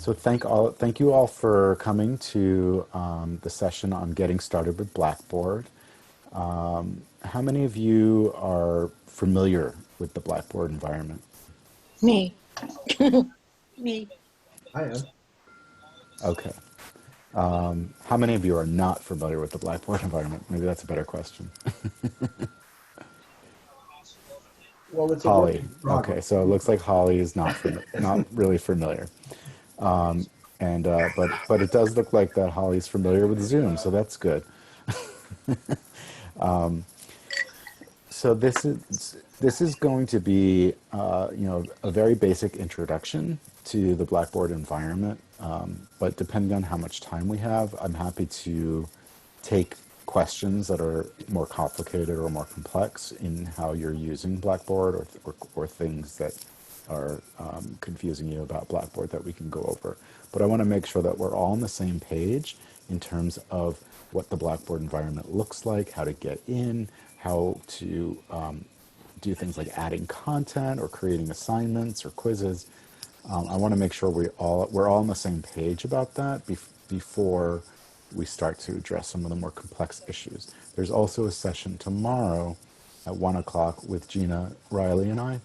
So thank you all for coming to the session on getting started with Blackboard. How many of you are familiar with the Blackboard environment? Me. Me. I am. Okay. How many of you are not familiar with the Blackboard environment? Maybe that's a better question. Well, it's a work Holly. in Okay, progress. so it looks like Holly is not really familiar. But it does look like that Holly's familiar with Zoom, so that's good. So this is going to be a very basic introduction to the Blackboard environment. But depending on how much time we have, I'm happy to take questions that are more complicated or more complex in how you're using Blackboard, or things that are confusing you about Blackboard that we can go over. But I want to make sure that we're all on the same page in terms of what the Blackboard environment looks like, how to get in, how to do things like adding content or creating assignments or quizzes. I want to make sure we're all on the same page about that before we start to address some of the more complex issues. There's also a session tomorrow at 1 o'clock with Gina Riley and I,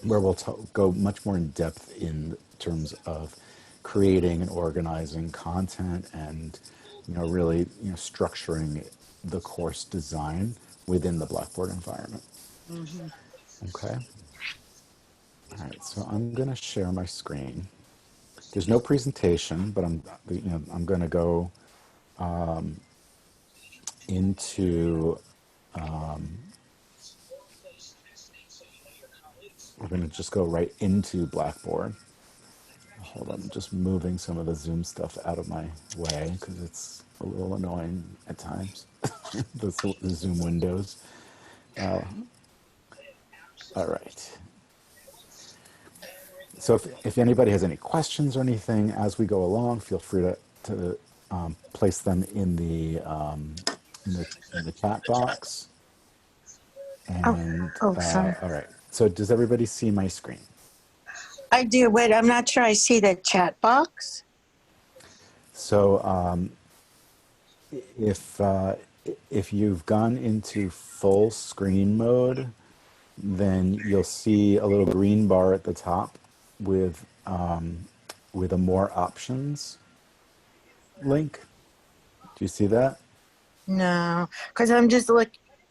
where we'll go much more in depth in terms of creating and organizing content and really structuring the course design within the Blackboard environment. Hmm. Okay. All right. So I'm going to share my screen. There's no presentation, but I'm going to go into. We're going to just go right into Blackboard. Hold on, I'm just moving some of the Zoom stuff out of my way because it's a little annoying at times. The Zoom windows. Uh, all right. So if anybody has any questions or anything as we go along, feel free to place them in the chat box. Oh, And sorry. all right. So does everybody see my screen? I do. Wait, I'm not sure I see the chat box. So if you've gone into full screen mode, then you'll see a little green bar at the top with a more options link. Do you see that? No, because I'm just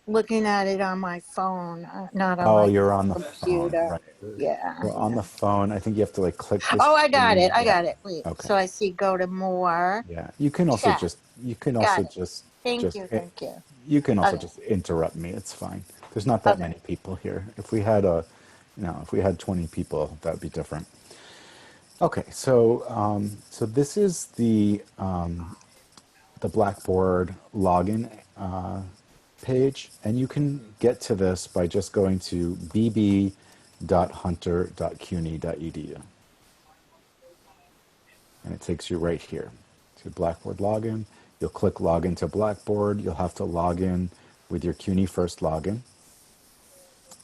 looking at it on my phone, not on Oh, my you're on the phone, computer. right? Yeah, So on yeah. the phone, I think you have to like click this Oh, I got it. green. I Yeah. got it. Wait. Okay. So I see go to more Yeah. You can also chat. just Got it. Thank just you. Thank you. you can also Okay. just interrupt me. It's fine. There's not that Okay. many people here. If we had 20 people, that'd be different. Okay, so this is the Blackboard login page, and you can get to this by just going to bb.hunter.cuny.edu, and it takes you right here to Blackboard login. You'll click login to Blackboard. You'll have to log in with your CUNY first login,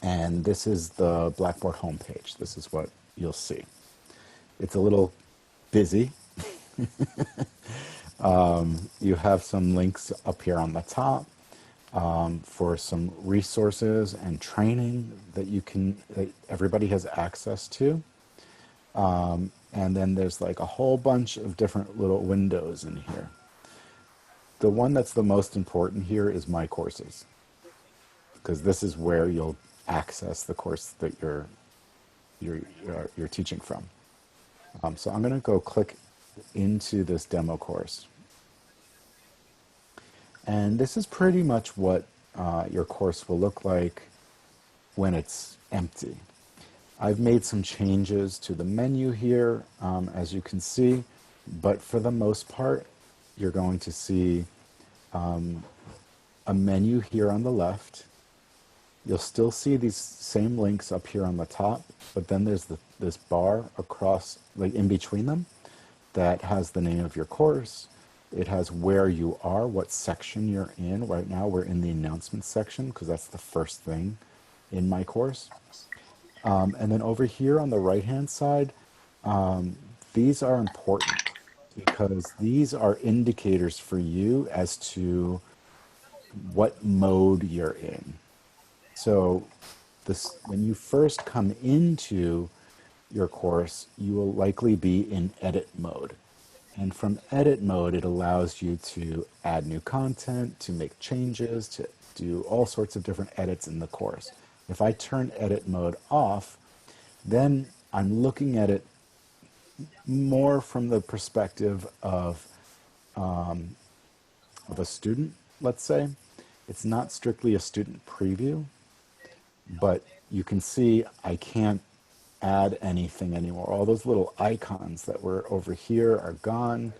and this is the Blackboard homepage. This is what you'll see. It's a little busy. You have some links up here on the top for some resources and training that everybody has access to. And then there's like a whole bunch of different little windows in here. The one that's the most important here is My Courses, because this is where you'll access the course that you're teaching from. So I'm going to go click into this demo course. And this is pretty much what your course will look like when it's empty. I've made some changes to the menu here, as you can see, but for the most part, you're going to see a menu here on the left. You'll still see these same links up here on the top, but then there's this bar across, like in between them, that has the name of your course. It has where you are, what section you're in. Right now we're in the announcements section because that's the first thing in my course. And then over here on the right-hand side, these are important because these are indicators for you as to what mode you're in. So this, when you first come into your course, you will likely be in edit mode. And from edit mode, it allows you to add new content, to make changes, to do all sorts of different edits in the course. If I turn edit mode off, then I'm looking at it more from the perspective of a student, let's say. It's not strictly a student preview, but you can see I can't add anything anymore. All those little icons that were over here are gone,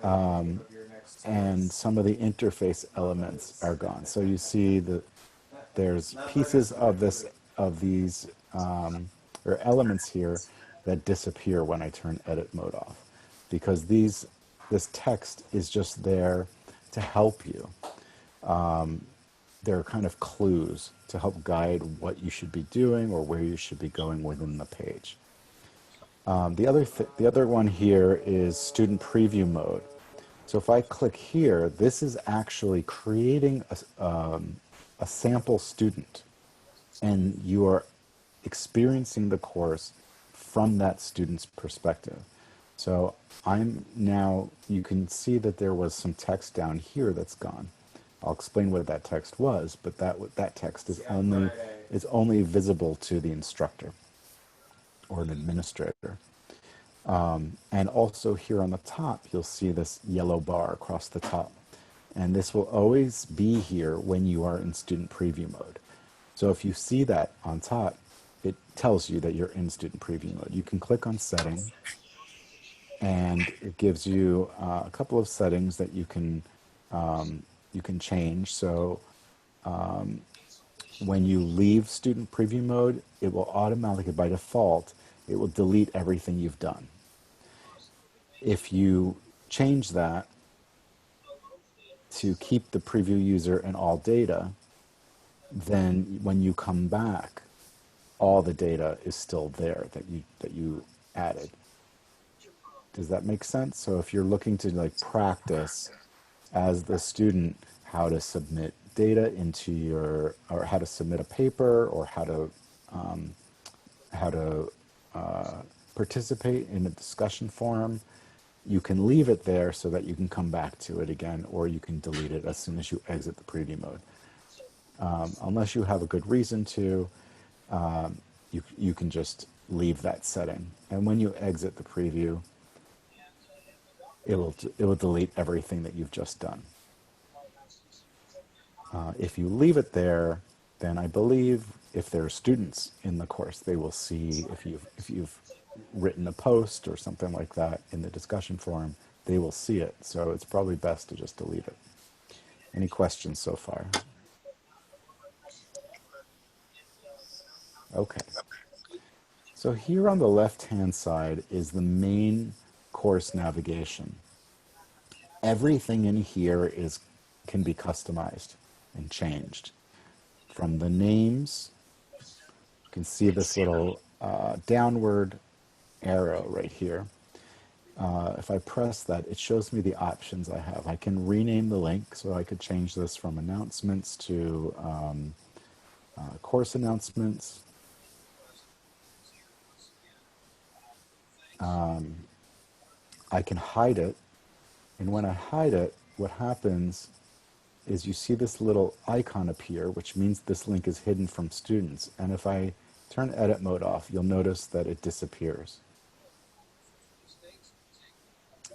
and some of the interface elements are gone. So you see that there's pieces of this, of these, or elements here that disappear when I turn edit mode off, because this text is just there to help you. They're kind of clues to help guide what you should be doing or where you should be going within the page. The other one here is student preview mode. So if I click here, this is actually creating a sample student, and you are experiencing the course from that student's perspective. So I'm now, you can see that there was some text down here that's gone. I'll explain what that text was, but that text is only visible to the instructor or an administrator. And also here on the top, you'll see this yellow bar across the top. And this will always be here when you are in student preview mode. So if you see that on top, it tells you that you're in student preview mode. You can click on setting, and it gives you a couple of settings that you can change. So when you leave student preview mode, it will automatically, by default, it will delete everything you've done. If you change that to keep the preview user and all data, then when you come back, all the data is still there that you added. Does that make sense? So if you're looking to like practice as the student how to submit data into your, or how to submit a paper, or how to participate in a discussion forum, you can leave it there so that you can come back to it again, or you can delete it as soon as you exit the preview mode. Unless you have a good reason to, you can just leave that setting. And when you exit the preview, it will delete everything that you've just done. If you leave it there, then I believe if there are students in the course, they will see if you've written a post or something like that in the discussion forum, they will see it. So it's probably best to just delete it. Any questions so far? Okay. So here on the left-hand side is the main course navigation. Everything in here can be customized and changed. From the names, you can see this little downward arrow right here. If I press that, it shows me the options I have. I can rename the link, so I could change this from announcements to course announcements. I can hide it, and when I hide it, what happens is you see this little icon appear, which means this link is hidden from students. And if I turn edit mode off, you'll notice that it disappears.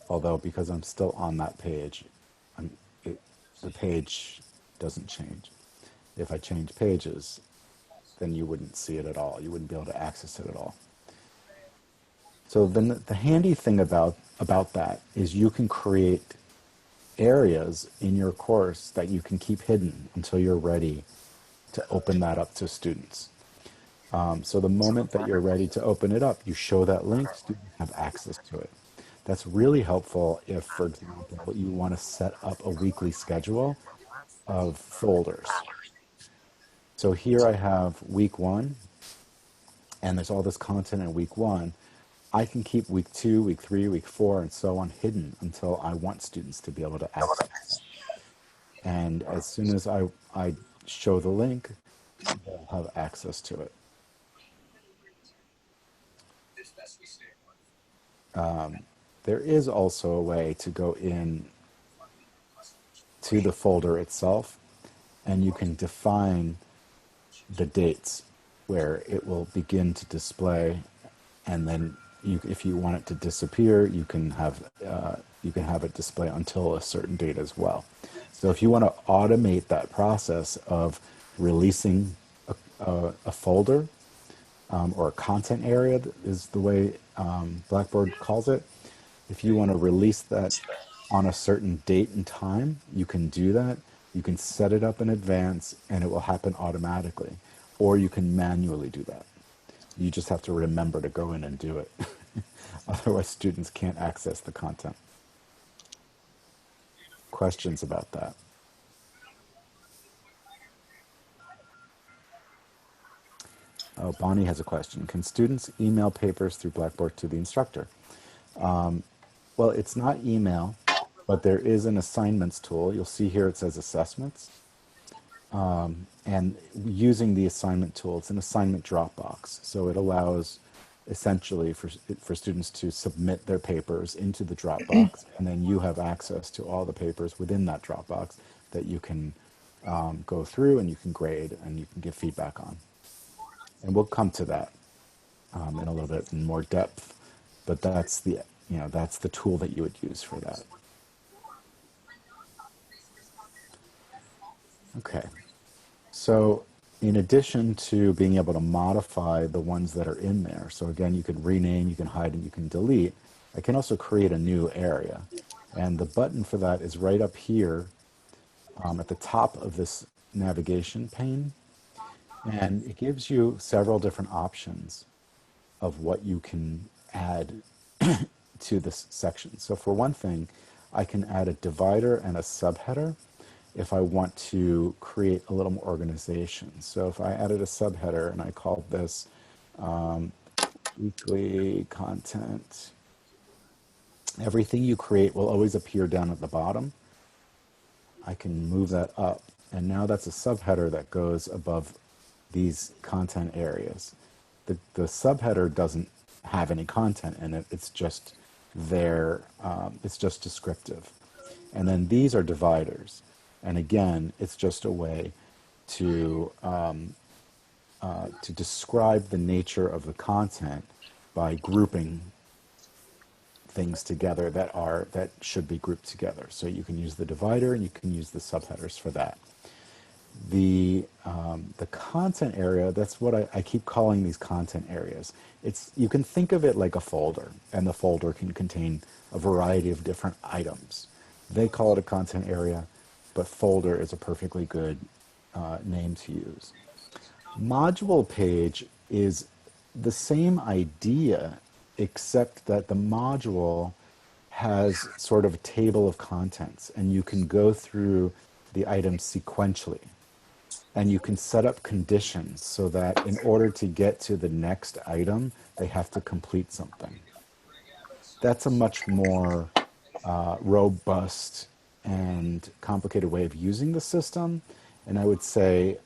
Although, because I'm still on that page, the page doesn't change. If I change pages, then you wouldn't see it at all. You wouldn't be able to access it at all. So then the handy thing about that is you can create areas in your course that you can keep hidden until you're ready to open that up to students. So the moment that you're ready to open it up, you show that link, students have access to it. That's really helpful if, for example, you want to set up a weekly schedule of folders. So here I have week 1, and there's all this content in week 1. I can keep week 2, week 3, week 4, and so on hidden until I want students to be able to access. And as soon as I show the link, they'll have access to it. There is also a way to go in to the folder itself, and you can define the dates where it will begin to display, and then if you want it to disappear, you can have it display until a certain date as well. So if you want to automate that process of releasing a folder or a content area is the way Blackboard calls it. If you want to release that on a certain date and time, you can do that. You can set it up in advance and it will happen automatically. Or you can manually do that. You just have to remember to go in and do it. Otherwise, students can't access the content. Questions about that? Oh, Bonnie has a question. Can students email papers through Blackboard to the instructor? Well, it's not email, but there is an assignments tool. You'll see here it says assessments. And using the assignment tool, it's an assignment Dropbox. So it allows essentially for students to submit their papers into the Dropbox, and then you have access to all the papers within that Dropbox that you can go through and you can grade and you can give feedback on. And we'll come to that in a little bit in more depth, but that's the tool that you would use for that. Okay, so in addition to being able to modify the ones that are in there, so again, you can rename, you can hide, and you can delete, I can also create a new area. And the button for that is right up here at the top of this navigation pane. And it gives you several different options of what you can add to this section. So for one thing, I can add a divider and a subheader if I want to create a little more organization. So if I added a subheader and I called this weekly content, everything you create will always appear down at the bottom. I can move that up, and now that's a subheader that goes above these content areas. The subheader doesn't have any content in it. It's just there. It's just descriptive. And then these are dividers. And again, it's just a way to describe the nature of the content by grouping things together that should be grouped together. So you can use the divider and you can use the subheaders for that. The content area, that's what I keep calling these content areas. You can think of it like a folder, and the folder can contain a variety of different items. They call it a content area, but folder is a perfectly good name to use. Module page is the same idea, except that the module has sort of a table of contents, and you can go through the items sequentially. And you can set up conditions so that in order to get to the next item, they have to complete something. That's a much more robust and complicated way of using the system. And I would say,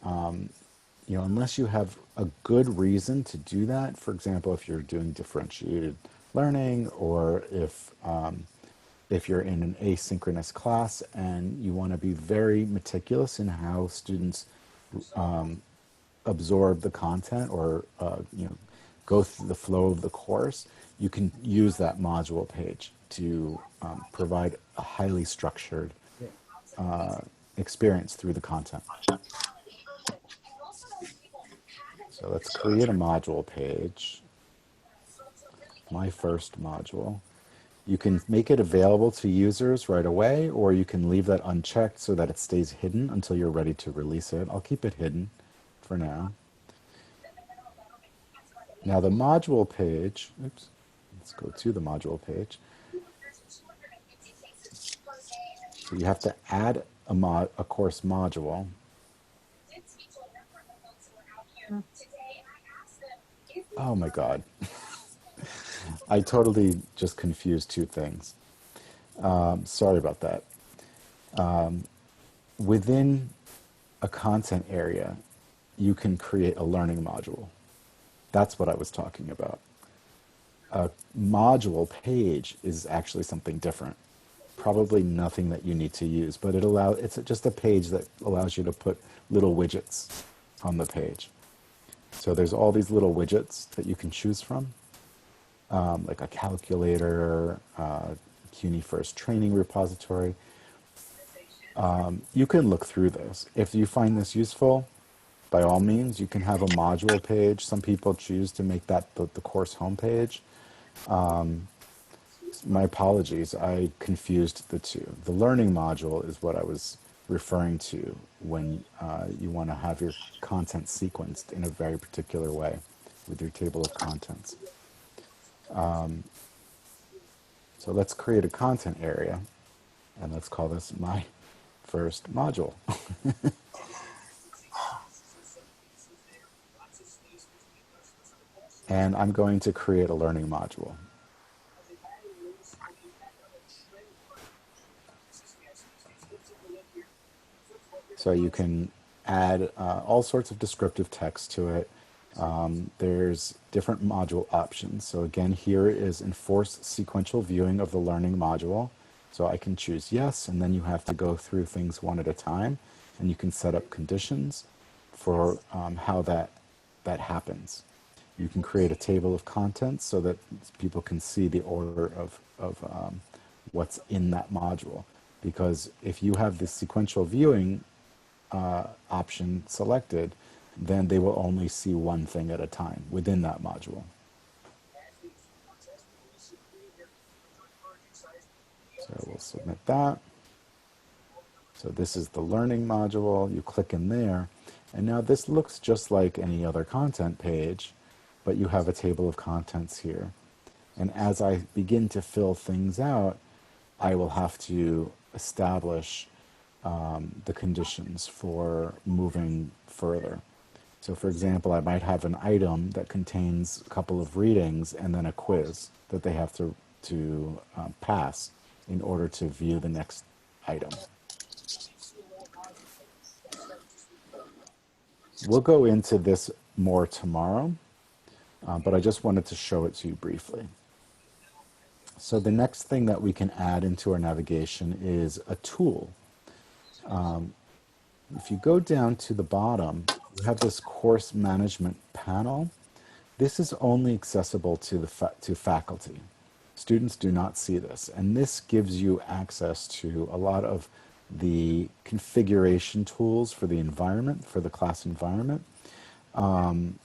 unless you have a good reason to do that, for example, if you're doing differentiated learning, or if you're in an asynchronous class and you want to be very meticulous in how students absorb the content or go through the flow of the course, you can use that module page to provide a highly structured experience through the content. So let's create a module page. My first module. You can make it available to users right away, or you can leave that unchecked so that it stays hidden until you're ready to release it. I'll keep it hidden for now. Now the module page, let's go to the module page. So you have to add a course module. Oh my God. I totally just confused two things. Sorry about that. Within a content area, you can create a learning module. That's what I was talking about. A module page is actually something different. Probably nothing that you need to use, but it's just a page that allows you to put little widgets on the page. So there's all these little widgets that you can choose from, like a calculator, CUNY First training repository. You can look through this. If you find this useful, by all means, you can have a module page. Some people choose to make that the course homepage. My apologies, I confused the two. The learning module is what I was referring to when you want to have your content sequenced in a very particular way with your table of contents. So let's create a content area, and let's call this my first module. And I'm going to create a learning module. So you can add all sorts of descriptive text to it. There's different module options. So again, here is enforce sequential viewing of the learning module. So I can choose yes, and then you have to go through things one at a time, and you can set up conditions for how that happens. You can create a table of contents so that people can see the order of what's in that module. Because if you have this sequential viewing option selected, then they will only see one thing at a time within that module. So we'll submit that. So this is the learning module. You click in there, and now this looks just like any other content page, but you have a table of contents here. And as I begin to fill things out, I will have to establish the conditions for moving further. So for example, I might have an item that contains a couple of readings and then a quiz that they have to pass in order to view the next item. We'll go into this more tomorrow, but I just wanted to show it to you briefly. So the next thing that we can add into our navigation is a tool. If you go down to the bottom, you have this course management panel. This is only accessible to faculty. Students do not see this, and this gives you access to a lot of the configuration tools for the environment, for the class environment. One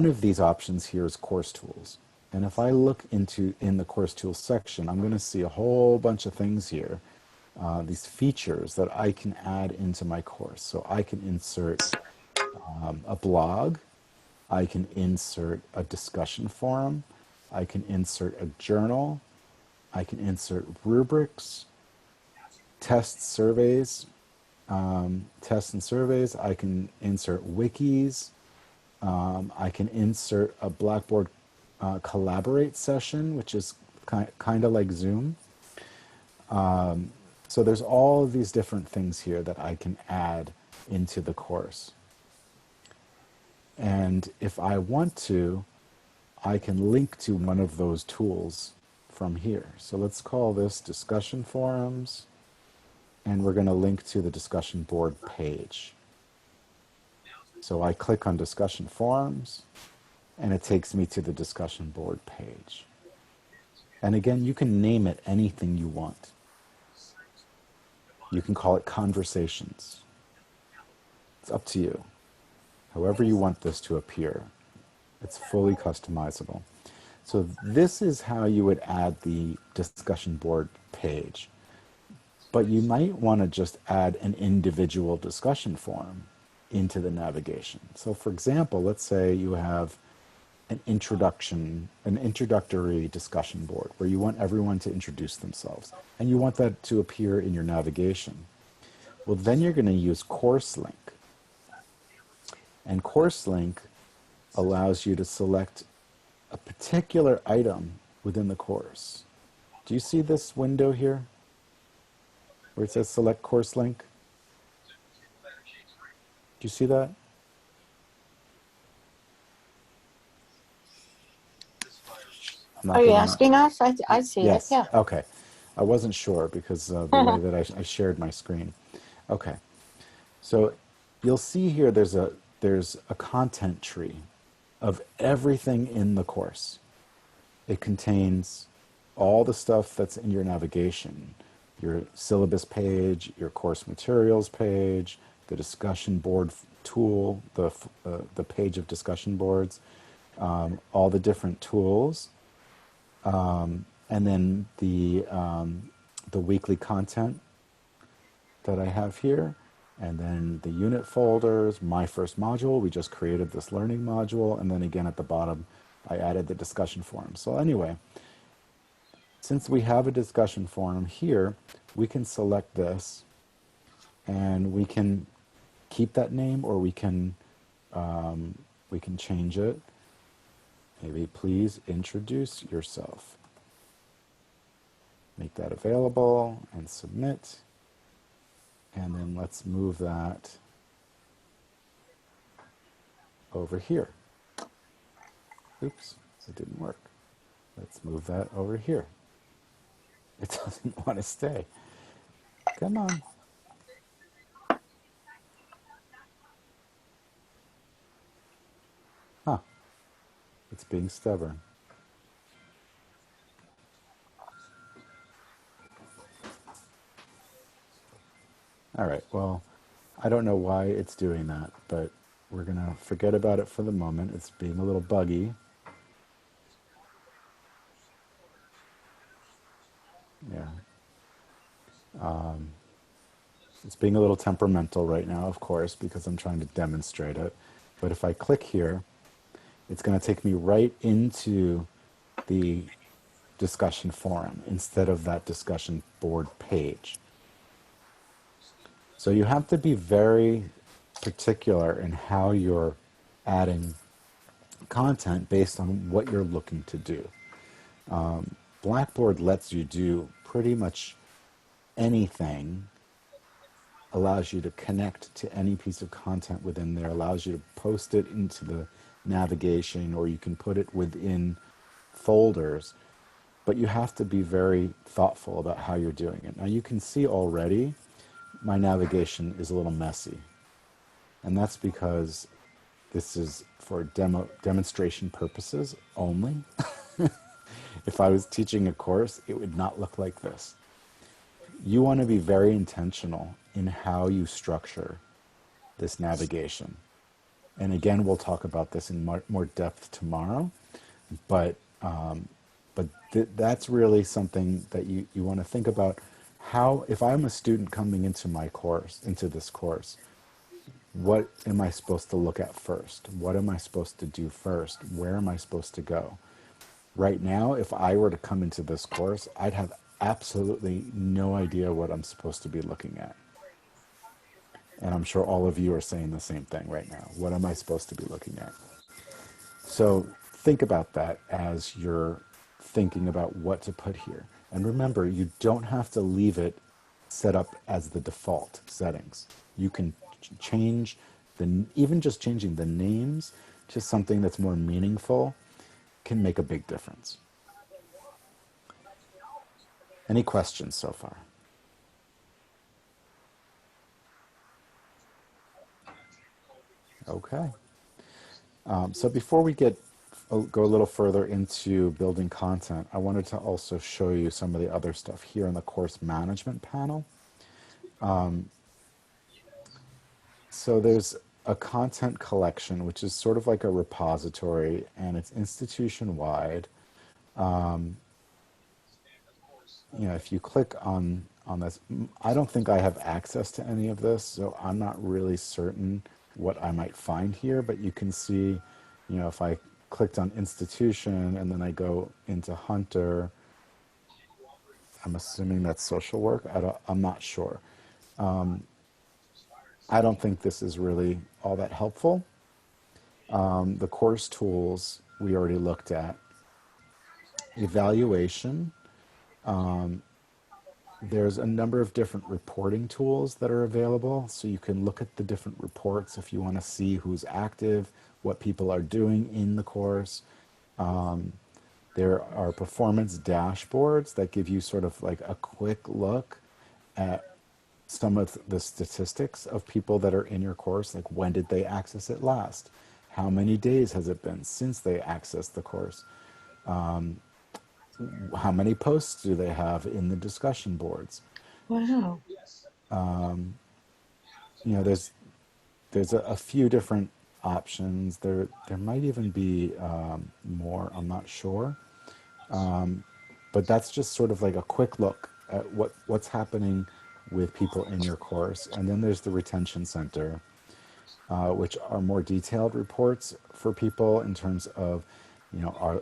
of these options here is course tools. And if I look in the course tools section, I'm going to see a whole bunch of things here. These features that I can add into my course. So I can insert a blog, I can insert a discussion forum, I can insert a journal, I can insert rubrics, tests and surveys, I can insert wikis, I can insert a Blackboard collaborate session, which is kind of like Zoom. So there's all of these different things here that I can add into the course. And if I want to, I can link to one of those tools from here. So let's call this discussion forums, and we're going to link to the discussion board page. So I click on discussion forums, and it takes me to the discussion board page. And again, you can name it anything you want. You can call it conversations. It's up to you. However you want this to appear. It's fully customizable. So this is how you would add the discussion board page. But you might want to just add an individual discussion forum into the navigation. So for example, let's say you have an introductory discussion board where you want everyone to introduce themselves, and you want that to appear in your navigation. Well, then you're going to use Course Link. And Course Link allows you to select a particular item within the course. Do you see this window here where it says select course link? Do you see that? I'm not Are you giving up. asking us? I see it, Yes. yeah. Okay. I wasn't sure because the way that I shared my screen. Okay. So you'll see here there's a content tree of everything in the course. It contains all the stuff that's in your navigation, your syllabus page, your course materials page, the discussion board tool, the page of discussion boards, all the different tools, and then the weekly content that I have here, and then the unit folders, my first module, we just created this learning module, and then again at the bottom, I added the discussion forum. So anyway, since we have a discussion forum here, we can select this, and we can keep that name, or we can change it. Maybe please introduce yourself. Make that available and submit. And then let's move that over here. Oops, it didn't work. Let's move that over here. It doesn't want to stay. Come on. Huh. It's being stubborn. All right, well, I don't know why it's doing that, but we're going to forget about it for the moment. It's being a little buggy. Yeah. It's being a little temperamental right now, of course, because I'm trying to demonstrate it. But if I click here, it's going to take me right into the discussion forum instead of that discussion board page. So you have to be very particular in how you're adding content based on what you're looking to do. Blackboard lets you do pretty much anything, allows you to connect to any piece of content within there, allows you to post it into the navigation, or you can put it within folders, but you have to be very thoughtful about how you're doing it. Now you can see already my navigation is a little messy, and that's because this is for demonstration purposes only. If I was teaching a course, it would not look like this. You want to be very intentional in how you structure this navigation. And again, we'll talk about this in more depth tomorrow, but that's really something that you want to think about. How, if I'm a student coming into my course, into this course, what am I supposed to look at first? What am I supposed to do first? Where am I supposed to go? Right now, if I were to come into this course, I'd have absolutely no idea what I'm supposed to be looking at. And I'm sure all of you are saying the same thing right now. What am I supposed to be looking at? So think about that as you're thinking about what to put here. And remember, you don't have to leave it set up as the default settings. You can change even just changing the names to something that's more meaningful can make a big difference. Any questions so far? Okay. So before we go a little further into building content, I wanted to also show you some of the other stuff here in the course management panel. So there's a content collection, which is sort of like a repository, and it's institution-wide. If you click on this, I don't think I have access to any of this, so I'm not really certain what I might find here, but you can see, if I clicked on institution and then I go into Hunter, I'm assuming that's social work. I'm not sure. I don't think this is really all that helpful. The course tools we already looked at, evaluation. There's a number of different reporting tools that are available. So you can look at the different reports if you want to see who's active, what people are doing in the course. There are performance dashboards that give you sort of like a quick look at some of the statistics of people that are in your course, like when did they access it last? How many days has it been since they accessed the course? How many posts do they have in the discussion boards? Wow. You know, there's a few different options. There might even be more. I'm not sure, but that's just sort of like a quick look at what's happening with people in your course. And then there's the retention center, which are more detailed reports for people in terms of, you know,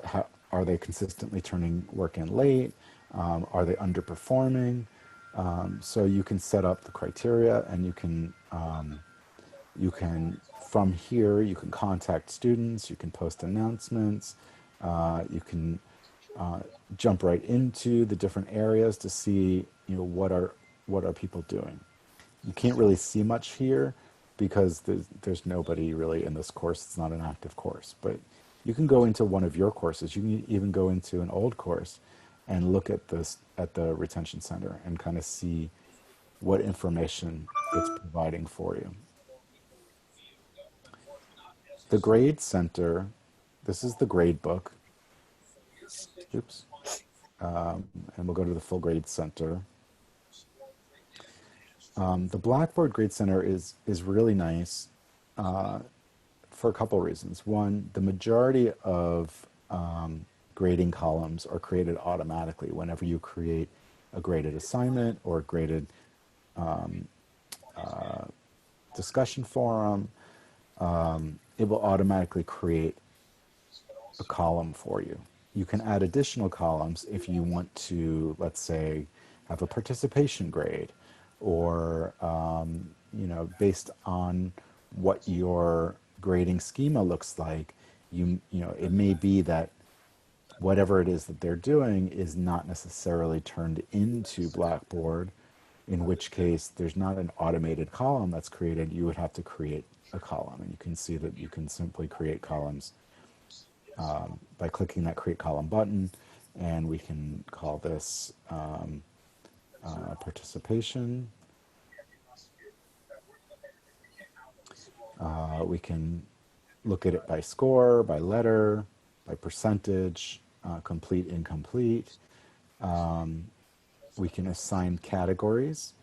are they consistently turning work in late? Are they underperforming? So you can set up the criteria, and you can from here you can contact students, you can post announcements, you can jump right into the different areas to see, you know, what are people doing. You can't really see much here because there's nobody really in this course. It's not an active course, but you can go into one of your courses. You can even go into an old course and look at this at the retention center and kind of see what information it's providing for you. The grade center, this is the grade book. Oops. And we'll go to the full grade center. The Blackboard Grade Center is really nice for a couple reasons. One, the majority of grading columns are created automatically whenever you create a graded assignment or a graded discussion forum. It will automatically create a column for you. You can add additional columns if you want to, let's say, have a participation grade, or you know, based on what your grading schema looks like, you know, it may be that whatever it is that they're doing is not necessarily turned into Blackboard, in which case there's not an automated column that's created. You would have to create a column, and you can see that you can simply create columns by clicking that create column button, and we can call this participation. We can look at it by score, by letter, by percentage, complete, incomplete. We can assign categories,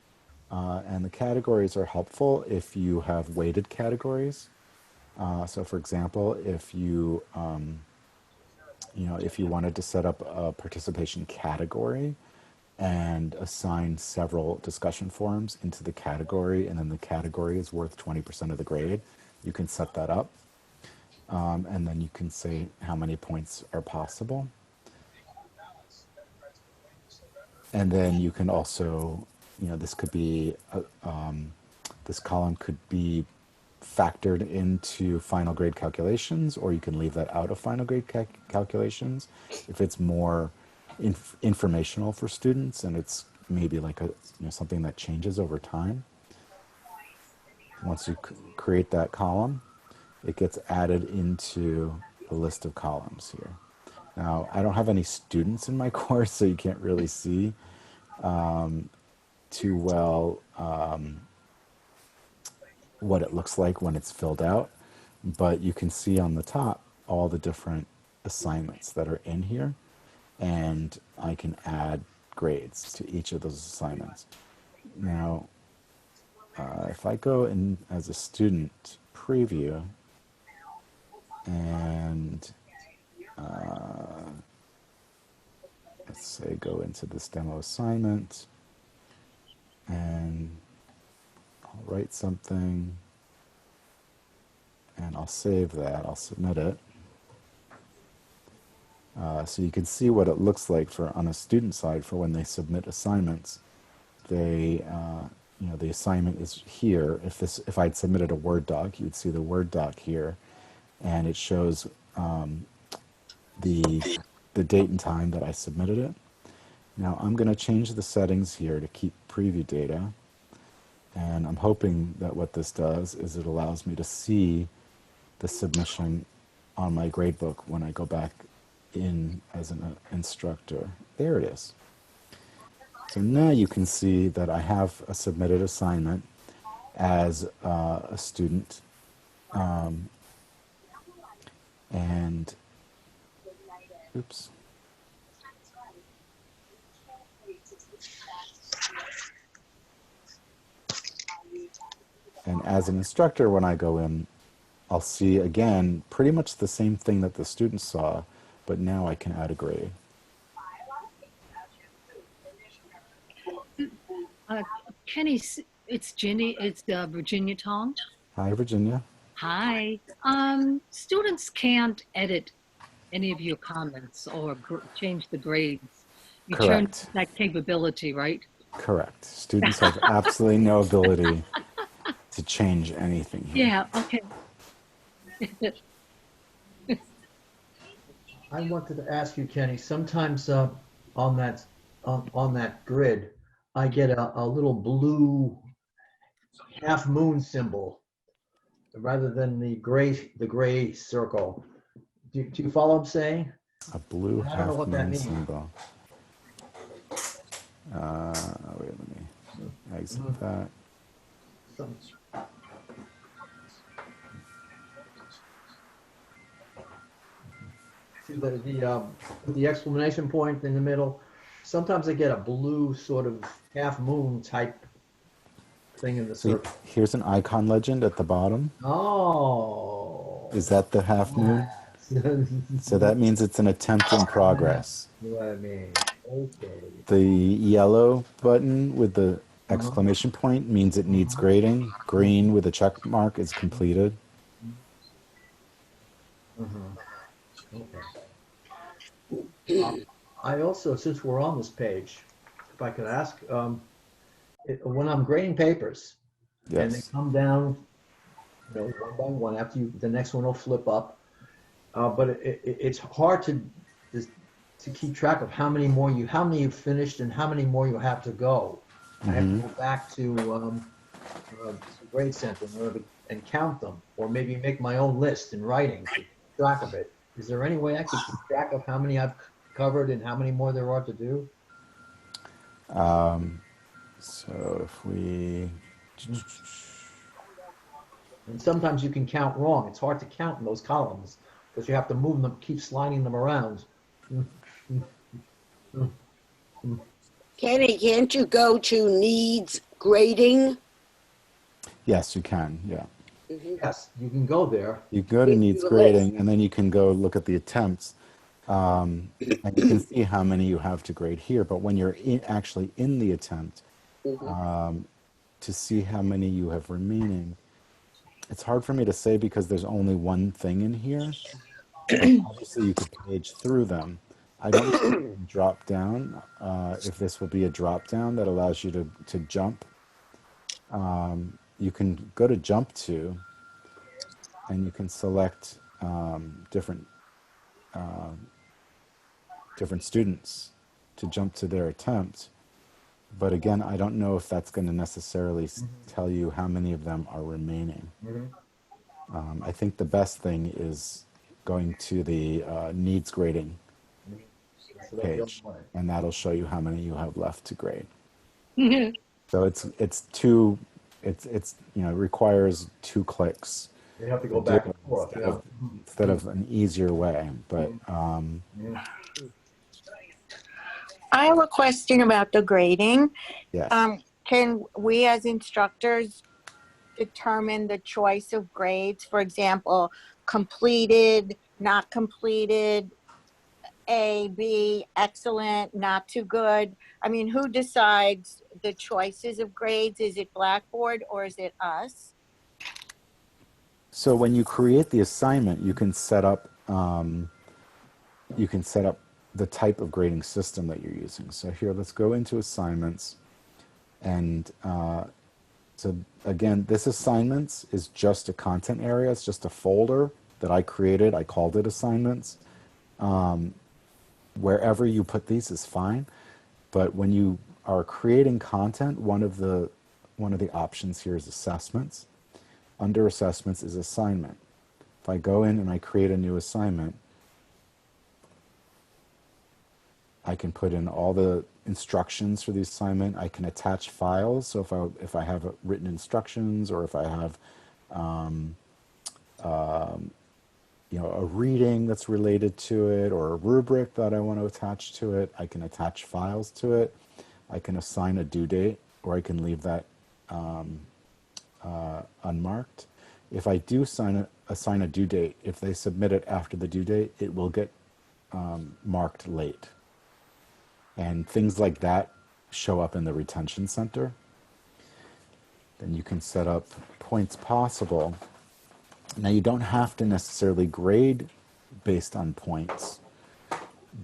and the categories are helpful if you have weighted categories. So for example, if you, you know, if you wanted to set up a participation category and assign several discussion forums into the category, and then the category is worth 20% of the grade, you can set that up. And then you can say how many points are possible. And then you can also, you know, this could be, this column could be factored into final grade calculations, or you can leave that out of final grade calculations if it's more informational for students and it's maybe like a, you know, something that changes over time. Once you create that column, it gets added into the list of columns here. Now, I don't have any students in my course, so you can't really see too well what it looks like when it's filled out, but you can see on the top all the different assignments that are in here, and I can add grades to each of those assignments. Now, if I go in as a student preview and let's say go into this demo assignment, and I'll write something and I'll save that, I'll submit it. So you can see what it looks like for on a student side for when they submit assignments. They, you know, the assignment is here. If I'd submitted a Word doc, you'd see the Word doc here, and it shows the the date and time that I submitted it. Now I'm going to change the settings here to keep preview data. And I'm hoping that what this does is it allows me to see the submission on my gradebook when I go back in as an instructor. There it is. So now you can see that I have a submitted assignment as a student. And, oops. And as an instructor, when I go in, I'll see again pretty much the same thing that the students saw, but now I can add a grade. Kenny, it's Ginny. It's Virginia Tong. Hi, Virginia. Hi. Students can't edit any of your comments or change the grades. You Correct. turn that capability, right? Correct. Students have absolutely no ability to change anything here. Yeah. Okay. I wanted to ask you, Kenny, sometimes on that grid, I get a little blue half moon symbol rather than the gray circle. Do you follow what I'm saying? A blue I don't know what that half-moon means. symbol. Wait, let me exit that. Some- See the exclamation point in the middle. Sometimes I get a blue sort of half moon type thing in the So circle. here's an icon legend at the bottom. Oh. Is that the half moon? Yes. So that means it's an attempt in progress. You know what I mean? Okay. The yellow button with the exclamation point means it needs grading. Green with a check mark is completed. Okay. I also, since we're on this page, if I could ask, when I'm grading papers and they Yes. come down, one by one, after the next one will flip up, but it's hard to keep track of how many you've finished and how many more you have to go. I have to go back to the grade center in order and count them, or maybe make my own list in writing to keep track of it. Is there any way I could keep track of how many I've covered and how many more there are to do? So if we... And sometimes you can count wrong. It's hard to count in those columns because you have to move them, keep sliding them around. Kenny, can't you go to needs grading? Yes, you can, yeah. Yes, you can go there. You go to Give needs you a list. grading, and then you can go look at the attempts, and you can see how many you have to grade here. But when you're actually in the attempt, to see how many you have remaining, it's hard for me to say because there's only one thing in here. But obviously, you could page through them. I don't know if you can drop down, if this will be a drop down that allows you to jump. You can go to jump to, and you can select different students to jump to their attempt. But again, I don't know if that's going to necessarily tell you how many of them are remaining. I think the best thing is going to the needs grading page, and that'll show you how many you have left to grade. So it requires 2 clicks. You have to go back and forth. Instead of an easier way, but I have a question about the grading. yes. Can we as instructors determine the choice of grades? For example, completed, not completed, A, B, excellent, not too good. I mean, who decides the choices of grades? Is it Blackboard or is it us? So when you create the assignment, you can set up the type of grading system that you're using. So here, let's go into assignments, and so again, this assignments is just a content area. It's just a folder that I created. I called it assignments. wherever you put these is fine. But when you are creating content, one of the options here is assessments. Under assessments is assignment. If I go in and I create a new assignment, I can put in all the instructions for the assignment. I can attach files. So if I have written instructions, or if I have a reading that's related to it, or a rubric that I want to attach to it, I can attach files to it. I can assign a due date, or I can leave that unmarked. If I do assign a due date, if they submit it after the due date, it will get marked late. And things like that show up in the retention center. Then you can set up points possible. Now, you don't have to necessarily grade based on points,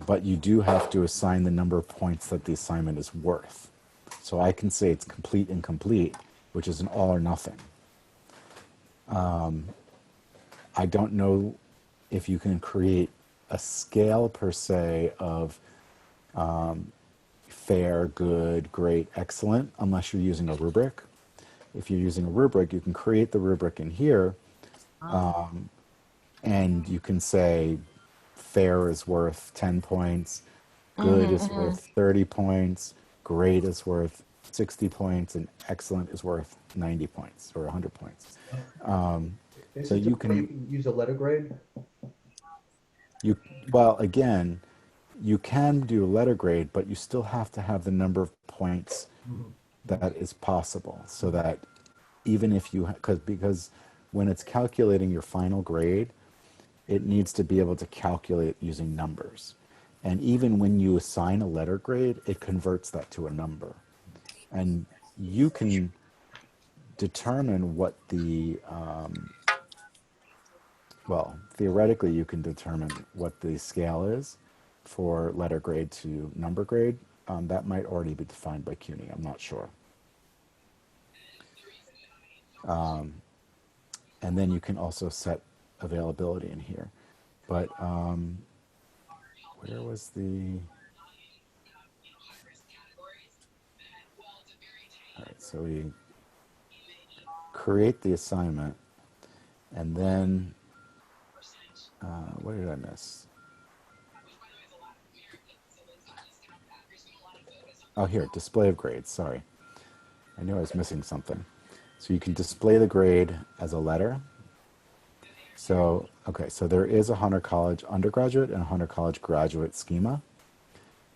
but you do have to assign the number of points that the assignment is worth. So I can say it's complete, incomplete, which is an all or nothing. I don't know if you can create a scale per se of fair, good, great, excellent, unless you're using a rubric. If you're using a rubric, you can create the rubric in here, and you can say fair is worth 10 points, good is worth 30 points, great is worth 60 points, and excellent is worth 90 points or 100 points. So you can use a letter grade. Well, again, you can do a letter grade, but you still have to have the number of points that is possible, so that even if you, because when it's calculating your final grade, it needs to be able to calculate using numbers. And even when you assign a letter grade, it converts that to a number. And you can determine what the, well, theoretically, you can determine what the scale is for letter grade to number grade. That might already be defined by CUNY, I'm not sure. And then you can also set availability in here. But where was the... All right, so we create the assignment, and then what did I miss? Oh, here, display of grades, sorry. I knew I was missing something. So you can display the grade as a letter. So, okay, so there is a Hunter College undergraduate and a Hunter College graduate schema.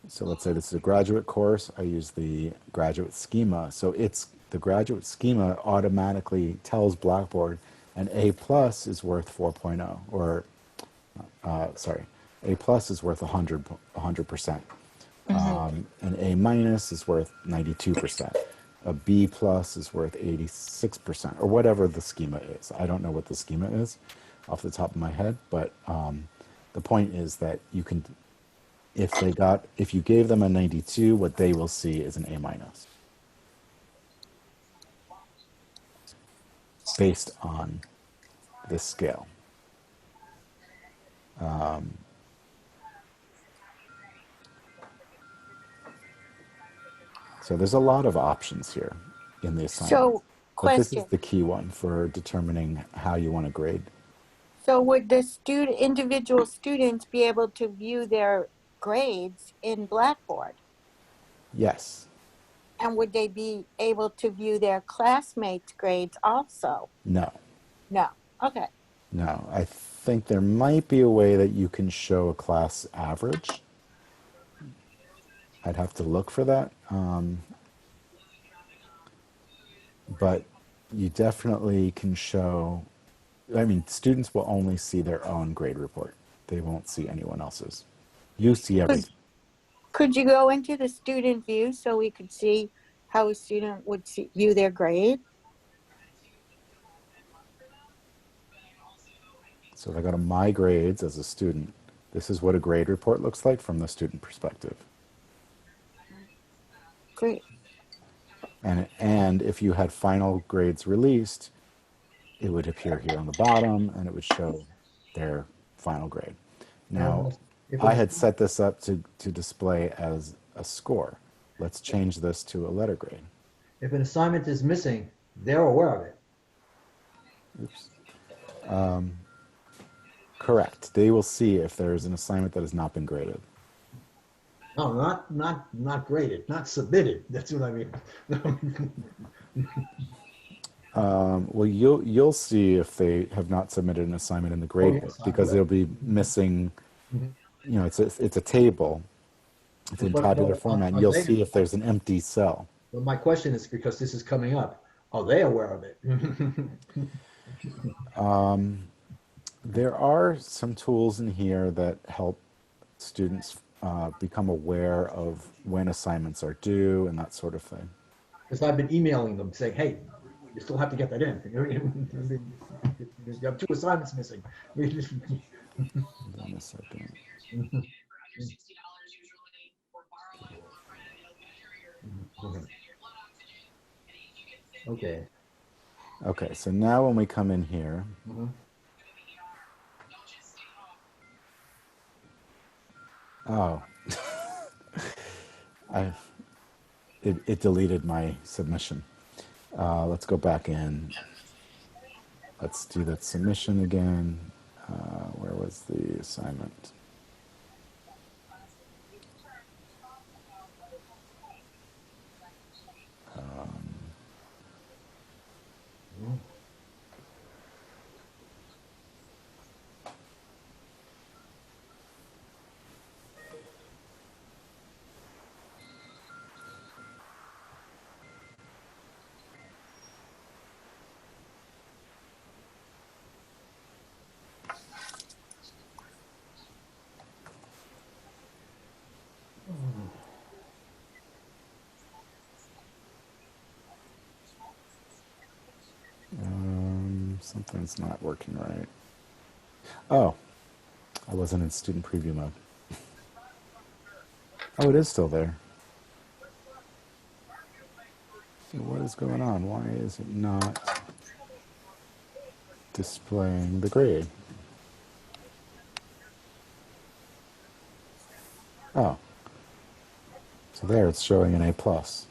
So let's say this is a graduate course. I use the graduate schema. So it's the graduate schema automatically tells Blackboard an A plus is worth 4.0, or sorry, A plus is worth 100%. An A minus is worth 92%. A B plus is worth 86%, or whatever the schema is. I don't know what the schema is off the top of my head, but the point is that you can, if you gave them a 92, what they will see is an A minus based on this scale. So there's a lot of options here in the assignment. So, but this is question. the key one for determining how you want to grade. So would the individual students be able to view their grades in Blackboard? Yes. And would they be able to view their classmates' grades also? No. No. Okay. No. I think there might be a way that you can show a class average. I'd have to look for that. But you definitely can show, I mean, students will only see their own grade report. They won't see anyone else's. You see everything. Could you go into the student view so we could see how a student would view their grade? So if I go to My Grades as a student, this is what a grade report looks like from the student perspective. Great. And if you had final grades released, it would appear here on the bottom, and it would show their final grade. Now, If I an, had set this up to display as a score. Let's change this to a letter grade. if an assignment is missing, they're aware of it. Oops. Correct. They will see if there is an assignment that has not been graded. No, not graded, not submitted. That's what I mean. Well, you'll see if they have not submitted an assignment in the grade Oh, book yes, I because will. they'll be missing. Mhm. You know, it's a table. It's in But tabular no, format, and are you'll they? see if there's an empty cell. Well, my question is because this is coming up. Are they aware of it? There are some tools in here that help students become aware of when assignments are due and that sort of thing. Because I've been emailing them saying, "Hey, you still have to get that in. You have 2 assignments missing." Hold on a second. Okay. Okay, so now when we come in here, Mhm. oh, I it deleted my submission. Let's go back in. Let's do that submission again. Where was the assignment? Something's not working right. Oh, I wasn't in student preview mode. Oh, it is still there. So what is going on? Why is it not displaying the grade? Oh, so there it's showing an A plus.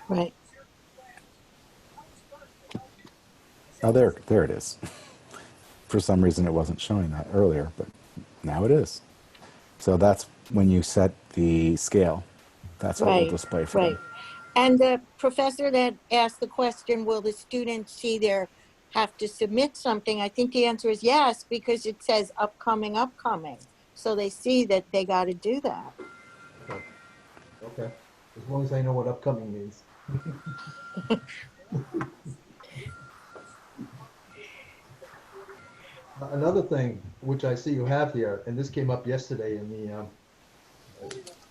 Right. Oh, there it is. For some reason, it wasn't showing that earlier, but now it is. So that's when you set the scale. That's what will Right. display for Right. them. And the professor that asked the question, will the students see their have to submit something? I think the answer is yes, because it says upcoming, upcoming. So they see that they got to do that. Okay. Okay. As long as I know what upcoming means. Another thing which I see you have here, and this came up yesterday in the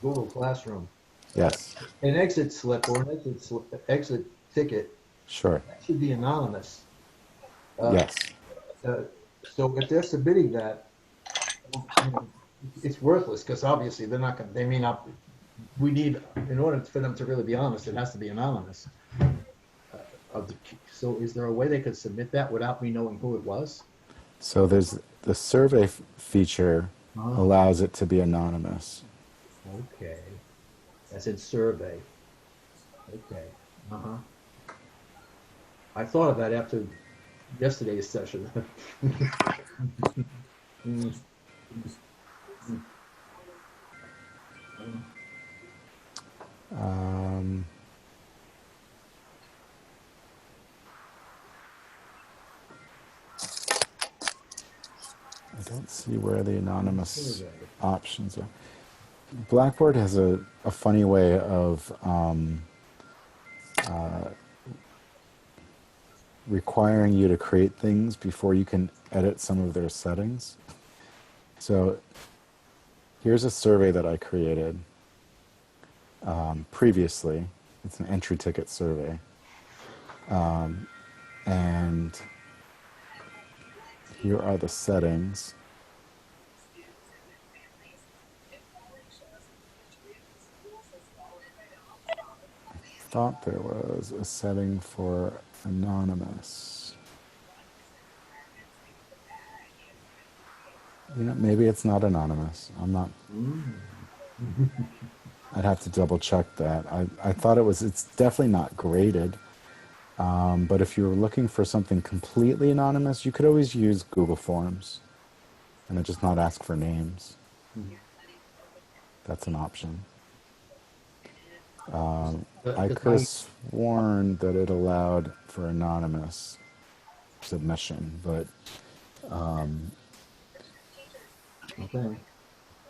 Google Classroom, uh, Yes, an exit slip or an exit ticket sure. should be anonymous. Uh, Yes. uh, so if they're submitting that, you know, it's worthless because obviously they're not going. They may not. We need, in order for them to really be honest, it has to be anonymous. So is there a way they could submit that without me knowing who it was? So there's the survey feature Uh, allows it to be anonymous. okay. That's in survey. Okay. Uh-huh. I thought of that after yesterday's session. Mm, Um, I don't see where the anonymous survey. options are. Blackboard has a funny way of requiring you to create things before you can edit some of their settings. So here's a survey that I created previously. It's an entry ticket survey. And here are the settings. I thought there was a setting for anonymous. You know, maybe it's not anonymous. I'm not. Mm. I'd have to double check that. I thought it was. It's definitely not graded. But if you were looking for something completely anonymous, you could always use Google Forms and it just not ask for names. That's an option. I The could have guy, sworn that it allowed for anonymous submission, but okay.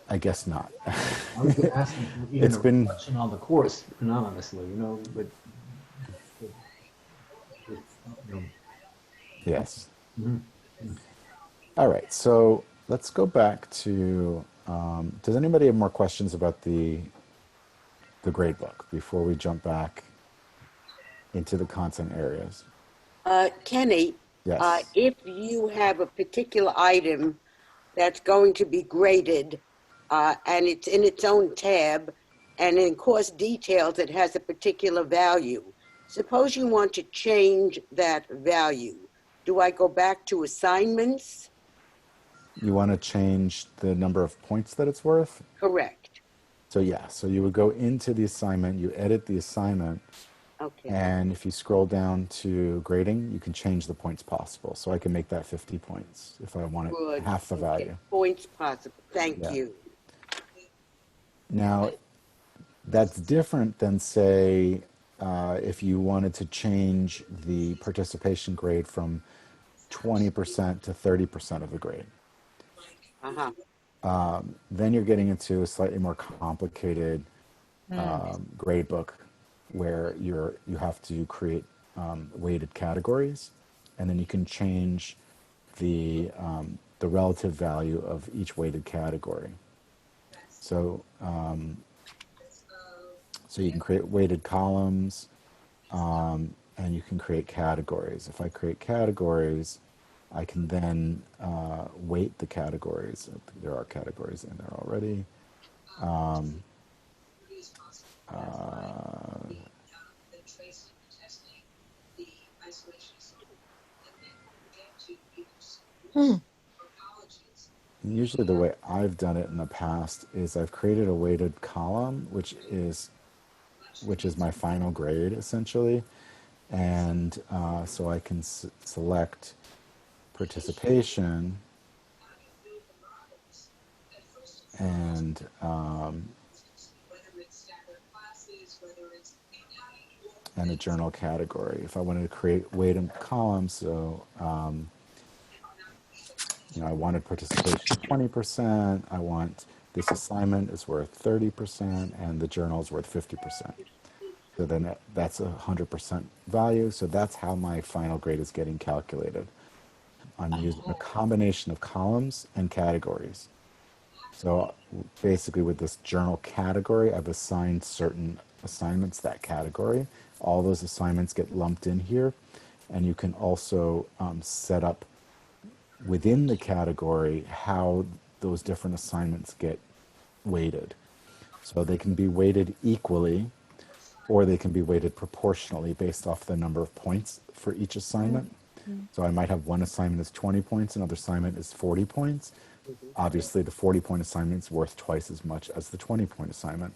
I guess not. I was going to ask him even It's a been, reflection on the course anonymously, but you know. yes. Mhm. All right, so let's go back to, does anybody have more questions about the grade book before we jump back into the content areas? Kenny, Yes. if you have a particular item that's going to be graded and it's in its own tab and in course details it has a particular value, suppose you want to change that value. Do I go back to assignments? You want to change the number of points that it's worth? Correct. So yeah, so you would go into the assignment, you edit the assignment, Okay. and if you scroll down to grading, you can change the points possible. So I can make that 50 points if I want it Good. half the Okay. value. Points possible. Thank Yeah. you. Now, that's different than, say, if you wanted to change the participation grade from 20% to 30% of the grade. Uh-huh. Then you're getting into a slightly more complicated grade book where you have to create weighted categories, and then you can change the relative value of each weighted category. So so you can create weighted columns, and you can create categories. If I create categories, I can then weight the categories. There are categories in there already. Uh, Hmm. Usually the way I've done it in the past is I've created a weighted column, which is my final grade essentially, and so I can select participation and and a journal category. If I wanted to create weighted columns, so I wanted participation 20%. I want this assignment is worth 30%, and the journal is worth 50%. So then that's 100% value. So that's how my final grade is getting calculated. I'm using a combination of columns and categories. So basically with this journal category, I've assigned certain assignments that category. All those assignments get lumped in here. And you can also set up within the category how those different assignments get weighted. So they can be weighted equally, or they can be weighted proportionally based off the number of points for each assignment. So I might have one assignment is 20 points, another assignment is 40 points. Mhm. Obviously, the 40-point assignment is worth twice as much as the 20-point assignment.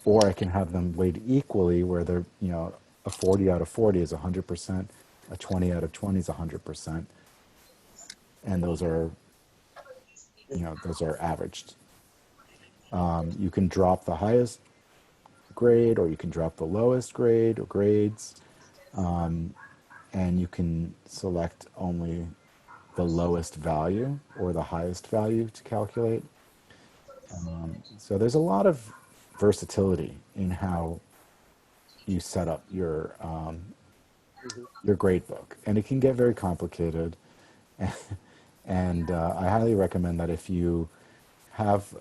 Or I can have them weighed equally, where they're, a 40 out of 40 is 100%, a 20 out of 20 is 100%, and those are averaged. You can drop the highest grade, or you can drop the lowest grade or grades, and you can select only the lowest value or the highest value to calculate. So there's a lot of versatility in how you set up Mhm. your grade book, and it can get very complicated. And I highly recommend that if you have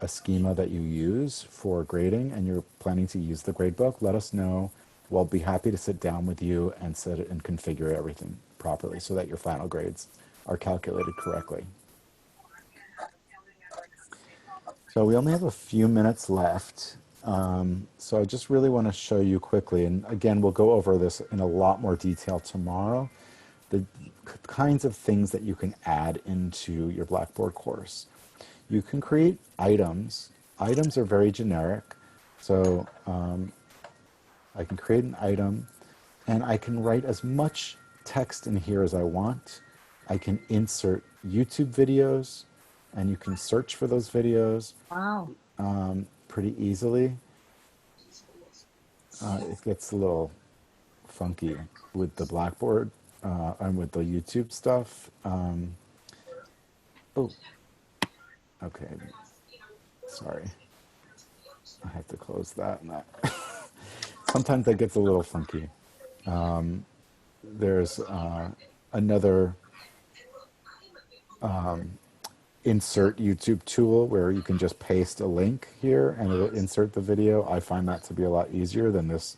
a schema that you use for grading and you're planning to use the grade book, let us know. We'll be happy to sit down with you and set it and configure everything properly so that your final grades are calculated correctly. So we only have a few minutes left. So I just really want to show you quickly, and again, we'll go over this in a lot more detail tomorrow, the kinds of things that you can add into your Blackboard course. You can create items. Items are very generic. So I can create an item, and I can write as much text in here as I want. I can insert YouTube videos, and you can search for those videos Wow. pretty easily. It gets a little funky with the Blackboard and with the YouTube stuff. Oh, okay. Sorry. I have to close that. And that. Sometimes that gets a little funky. There's another insert YouTube tool where you can just paste a link here and it'll insert the video. I find that to be a lot easier than this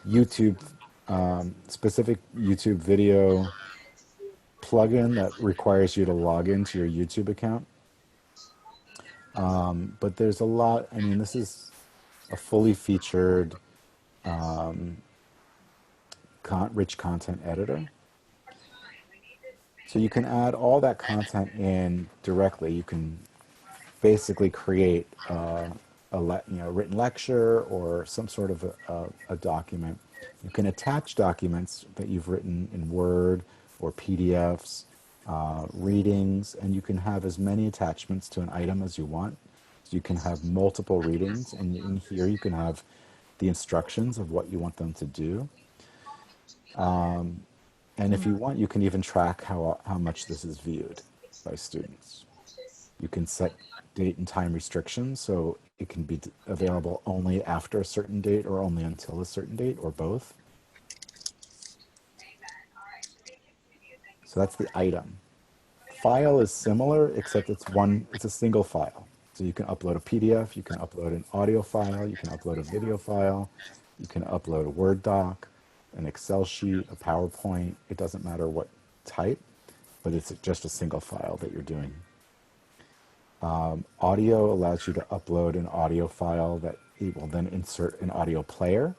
YouTube specific YouTube video plugin that requires you to log into your YouTube account. But there's a lot. I mean, this is a fully featured rich content editor. So you can add all that content in directly. You can basically create a written lecture or some sort of a document. You can attach documents that you've written in Word or PDFs, readings, and you can have as many attachments to an item as you want. So you can have multiple readings, and in here you can have the instructions of what you want them to do. And if you want, you can even track how much this is viewed by students. You can set date and time restrictions, so it can be available only after a certain date or only until a certain date or both. So that's the item. File is similar, except it's a single file. So you can upload a PDF, you can upload an audio file, you can upload a video file, you can upload a Word doc, an Excel sheet, a PowerPoint. It doesn't matter what type, but it's just a single file that you're doing. Audio allows you to upload an audio file that it will then insert an audio player.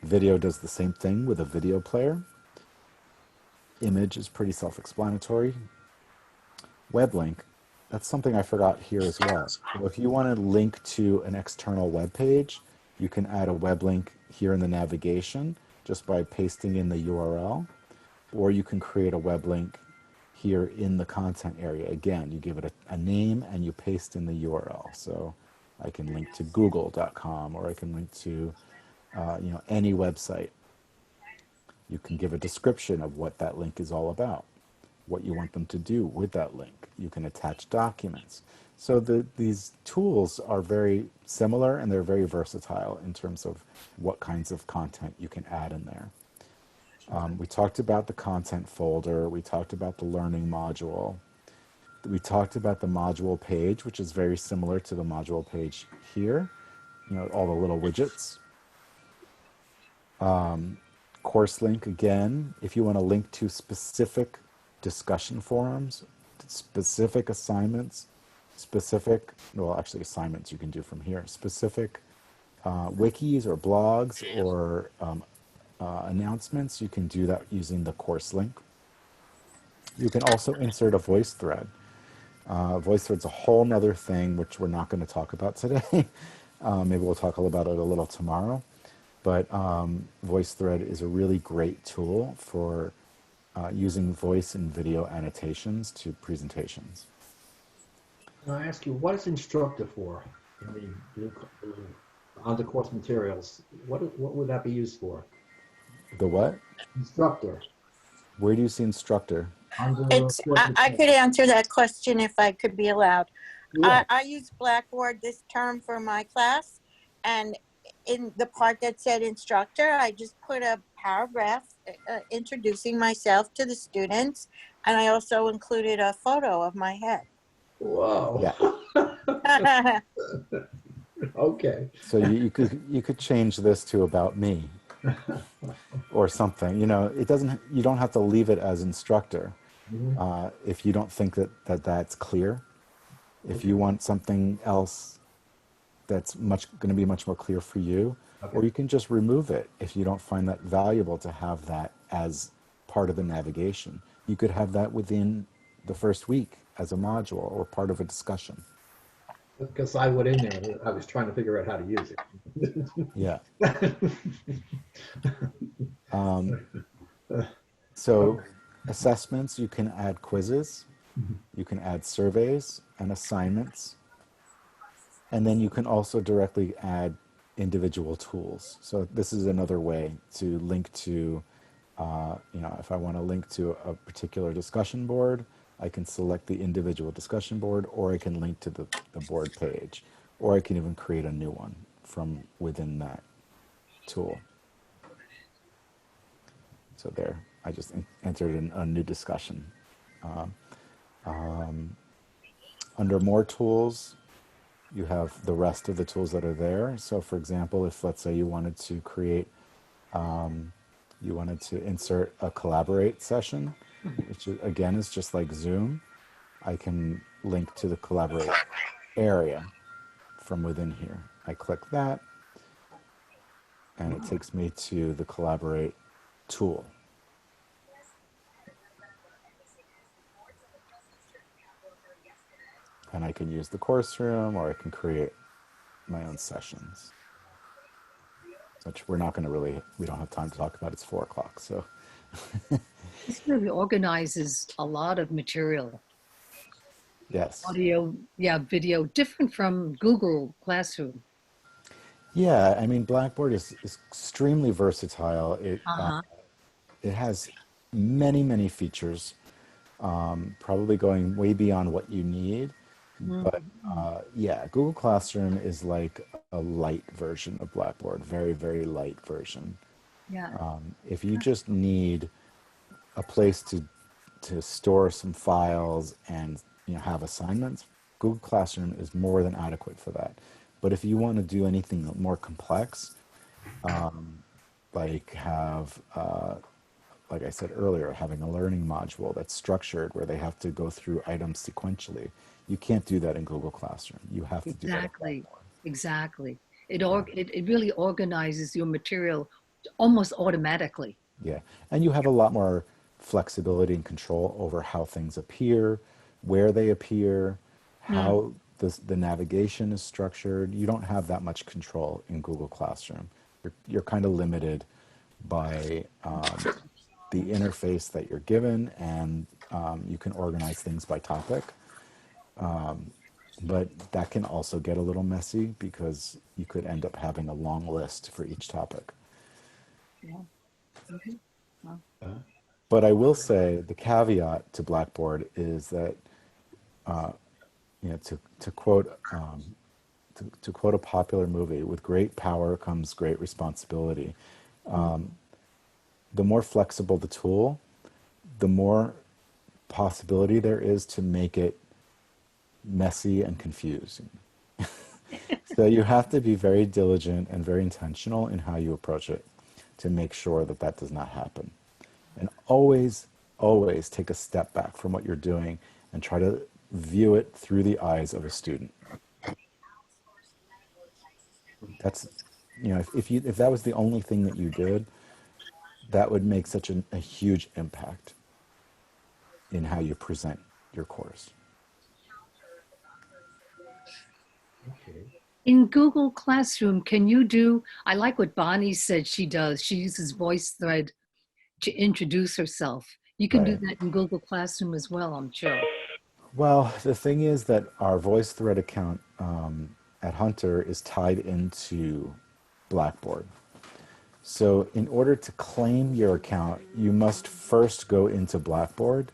Video does the same thing with a video player. Image is pretty self-explanatory. Web link, that's something I forgot here as well. So if you want to link to an external web page, you can add a web link here in the navigation just by pasting in the URL, or you can create a web link here in the content area. Again, you give it a name and you paste in the URL. So I can link to google.com, or I can link to any website. You can give a description of what that link is all about, what you want them to do with that link. You can attach documents. So these tools are very similar, and they're very versatile in terms of what kinds of content you can add in there. We talked about the content folder. We talked about the learning module. We talked about the module page, which is very similar to the module page here. All the little widgets. Course link, again, if you want to link to specific discussion forums, specific assignments, assignments you can do from here, specific wikis or blogs or announcements, you can do that using the course link. You can also insert a voice thread. Voice thread's a whole nother thing, which we're not going to talk about today. Maybe we'll talk about it a little tomorrow. But VoiceThread is a really great tool for using voice and video annotations to presentations. Can I ask you, what is instructor for in on the course materials? What would that be used for? The what? Instructor. Where do you see instructor? I could answer that question if I could be allowed. Yeah. I used Blackboard this term for my class, and in the part that said instructor, I just put a paragraph introducing myself to the students, and I also included a photo of my head. Whoa. Yeah. Okay. So you could change this to about me or something. You don't have to leave it as instructor if you don't think that's clear. If you want something else that's going to be much more clear for you, or you can just remove it if you don't find that valuable to have that as part part of the navigation. You could have that within the first week as a module or part of a discussion. Because I went in there, I was trying to figure out how to use Yeah. it. So assessments, you can add quizzes, you can add surveys and assignments, and then you can also directly add individual tools. So this is another way to link to, if I want to link to a particular discussion board, I can select the individual discussion board, or I can link to the board page, or I can even create a new one from within that tool. So there, I just entered in a new discussion. Under more tools, you have the rest of the tools that are there. So for example, if let's say you wanted to create, you wanted to insert a collaborate session, which again is just like Zoom, I can link to the collaborate area from within here. I click that, and it takes me to the collaborate tool. And I can use the course room, or I can create my own sessions, which we're not going to we don't have time to talk about. It's 4 o'clock, so. This really organizes a lot of material. Yes. Audio, yeah, video, different from Google Classroom. Yeah, I mean, Blackboard is extremely versatile. It has many, many features, probably going way beyond what you need. But yeah, Google Classroom is like a light version of Blackboard, very, very light version. Yeah. If you just need a place to store some files and have assignments, Google Classroom is more than adequate for that. But if you want to do anything more complex, like like I said earlier, having a learning module that's structured where they have to go through items sequentially, you can't do that in Google Classroom. You have to do that. Exactly. It really organizes your material almost automatically. Yeah, and you have a lot more flexibility and control over how things appear, where they appear, how the navigation is structured. You don't have that much control in Google Classroom. You're kind of limited by the interface that you're given, and you can organize things by topic. But that can also get a little messy because you could end up having a long list for each topic. Yeah. But I will say the caveat to Blackboard is that, to quote a popular movie, with great power comes great responsibility. The more flexible the tool, the more possibility there is to make it messy and confusing. So you have to be very diligent and very intentional in how you approach it to make sure that that does not happen. And always, always take a step back from what you're doing and try to view it through the eyes of a student. That's, if that was the only thing that you did, that would make such a huge impact in how you present your course. Okay. In Google Classroom, can you do, I like what Bonnie said she does. She uses VoiceThread to introduce herself. You can do Right. that in Google Classroom as well, I'm sure. Well, the thing is that our VoiceThread account at Hunter is tied into Blackboard. So in order to claim your account, you must first go into Blackboard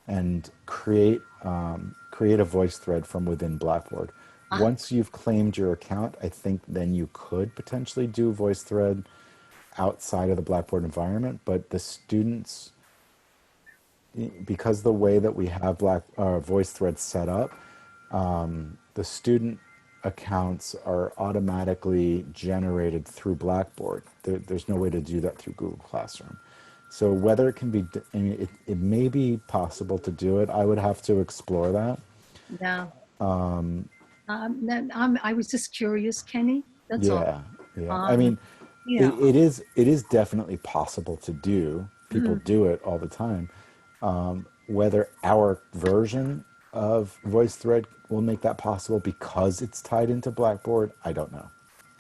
and create a VoiceThread from within Blackboard. Once you've claimed your account, I think then you could potentially do VoiceThread outside of the Blackboard environment, but the students, because the way that we have VoiceThread set up, the student accounts are automatically generated through Blackboard. There's no way to do that through Google Classroom. So whether it can be, it may be possible to do it. I would have to explore that. Yeah. I was just curious, Kenny. That's all. Yeah. I mean, Yeah. it is definitely possible to do. people do it all the time. Whether our version of VoiceThread will make that possible because it's tied into Blackboard, I don't know.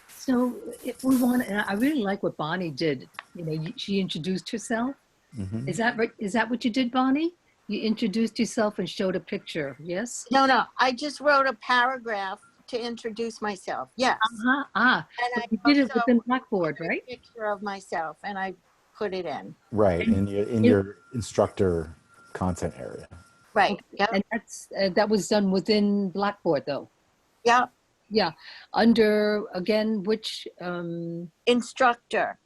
So if we want, and I really like what Bonnie did. You know, she introduced herself. Hmm. Is that right? Is that what you did, Bonnie? You introduced yourself and showed a picture. Yes. No, I just wrote a paragraph to introduce myself. Yes. Uh-huh. Ah, And but I you did it also within Blackboard, took right? a picture of myself and I put it in. Right, And in it, your instructor content area. Right. okay. Yep. And that was done within Blackboard, though. Yep. Yeah. Under again, which Instructor.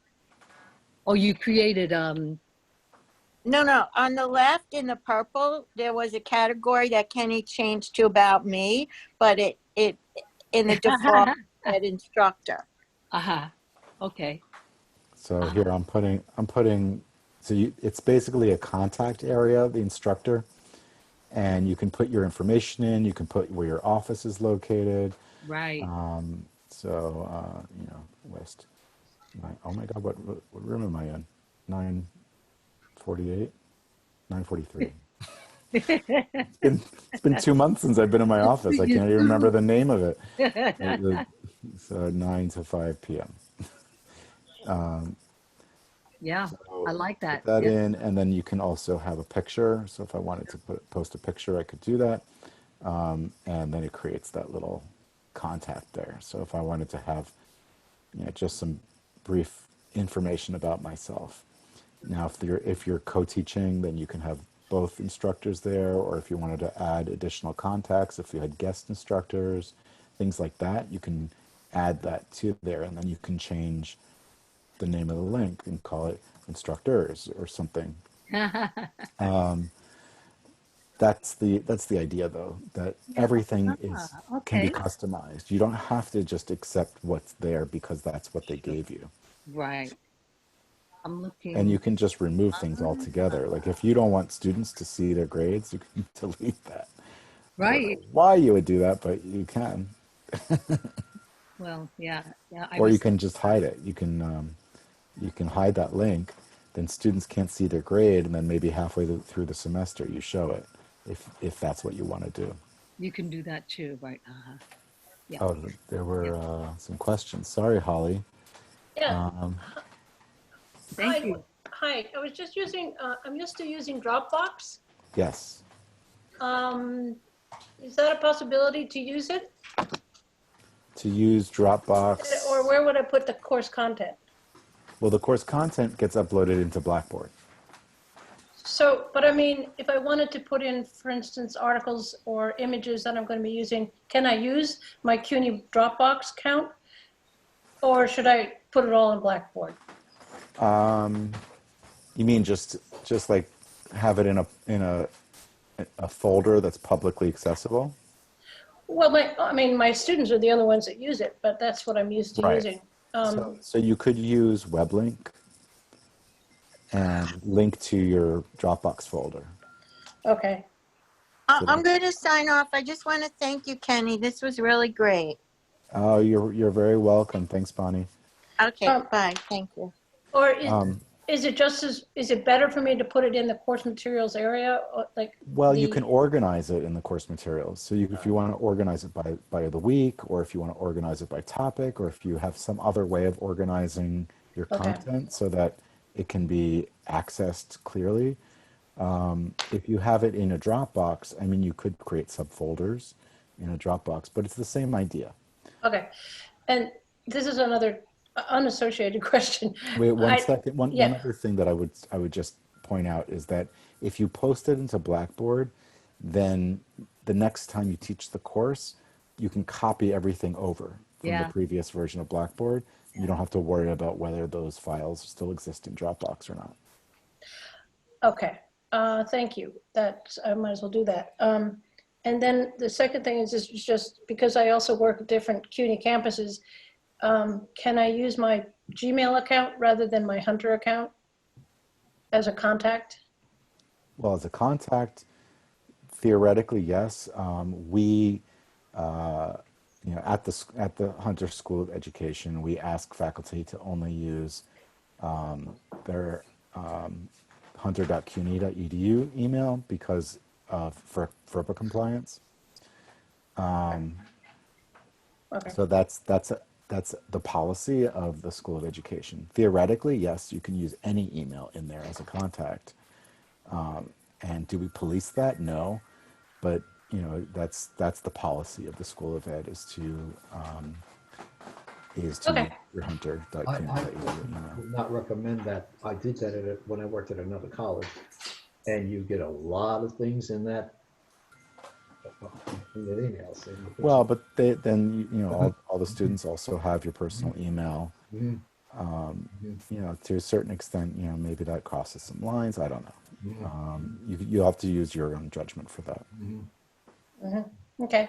oh, you created No. On the left in the purple, there was a category that Kenny changed to about me, but it in the default said instructor. uh-huh. Okay. So Uh-huh. here I'm putting, it's basically a contact area, the instructor, and you can put your information in, you can put where your office is located. Right. You know, West, oh my God, what room am I in? 948, 943. It's been 2 months since I've been in my office. I can't even remember the name of it. So 9 to 5 p.m. Yeah, I like Put that. that Yeah. in, and then you can also have a picture. So if I wanted to post a picture, I could do that. And then it creates that little contact there. So if I wanted to have, you know, just some brief information about myself. Now, if you're co-teaching, then you can have both instructors there, or if you wanted to add additional contacts, if you had guest instructors, things like that, you can add that to there, and then you can change the name of the link and call it instructors or something. That's the idea, though, that everything can be Okay. customized. You don't have to just accept what's there because that's what they gave you. Right. I'm And you looking. can just remove things altogether. Like if you don't want students to see their grades, you can delete that. I don't know Right. why you would do that, but you can. Well, yeah. Yeah. I Or you was. can just hide it. You can hide that link. Then students can't see their grade, and then maybe halfway through the semester you show it, if that's what you want to do. You can do that too, right? Uh-huh. Yeah. Oh, there Yeah. were some questions. Sorry, Holly. Yeah, Um, Thank hi. you. Hi, I was just using, I'm used to using Dropbox. yes. Um, is that a possibility to use it? To use Dropbox. Or where would I put the course content? Well, the course content gets uploaded into Blackboard. So, but I mean, if I wanted to put in, for instance, articles or images that I'm going to be using, can I use my CUNY Dropbox account? Or should I put it all in Blackboard? You mean just like have it in a folder that's publicly accessible? Well, my students are the only ones that use it, but that's what I'm used to Right. using. So you could use WebLink and link to your Dropbox folder. Okay. I'm going to sign off. I just want to thank you, Kenny. This was really great. Oh, you're very welcome. Thanks, Bonnie. Okay, Um, bye. Thank you. Or is it better for me to put it in the course materials area? Or like Well, you can organize it in the course materials. So if you want to organize it by the week, or if you want to organize it by topic, or if you have some other way of organizing your Okay. content so that it can be accessed clearly. If you have it in a Dropbox, I mean, you could create subfolders in a Dropbox, but it's the same idea. Okay. And this is another unassociated question. Wait one second. One Yeah. other thing that I would just point out is that if you post it into Blackboard, then the next time you teach the course, you can copy everything over from Yeah. the previous version of Blackboard. You don't have to worry about whether those files still exist in Dropbox or not. Okay. Thank you. I might as well do that. And then the second thing is just because I also work at different CUNY campuses, can I use my Gmail account rather than my Hunter account as a contact? Well, as a contact, theoretically, yes. At the Hunter School of Education, we ask faculty to only use their hunter.cuny.edu email because for FERPA compliance. Okay. So that's the policy of the School of Education. Theoretically, yes, you can use any email in there as a contact. And do we police that? No, but you know that's the policy of the School of Ed is to Okay. use your I hunter.cuny.edu email. would not recommend that. I did that when I worked at another college, and you get a lot of things in that emails. Well, but then you know all the students also have your personal email. Mhm. You know, to a certain extent, you know, maybe that crosses some lines. I don't know. Mhm. You have to use your own judgment for that. Okay.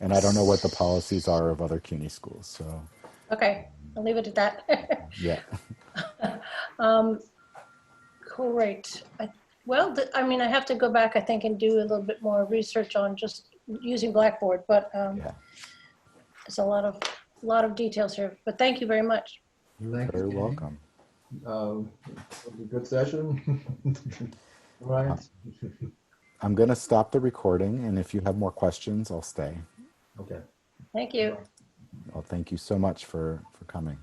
And I don't know what the policies are of other CUNY schools. So Okay. I'll leave it at that. yeah. Great. Well, I mean, I have to go back, I think, and do a little bit more research on just using Blackboard, but Yeah. there's a lot of details here. But thank you very much. You're Thank you, very Jenny. welcome. It was a good session. Right. I'm going to stop the recording, and if you have more questions, I'll stay. Okay. Thank you. Well, thank you so much for coming.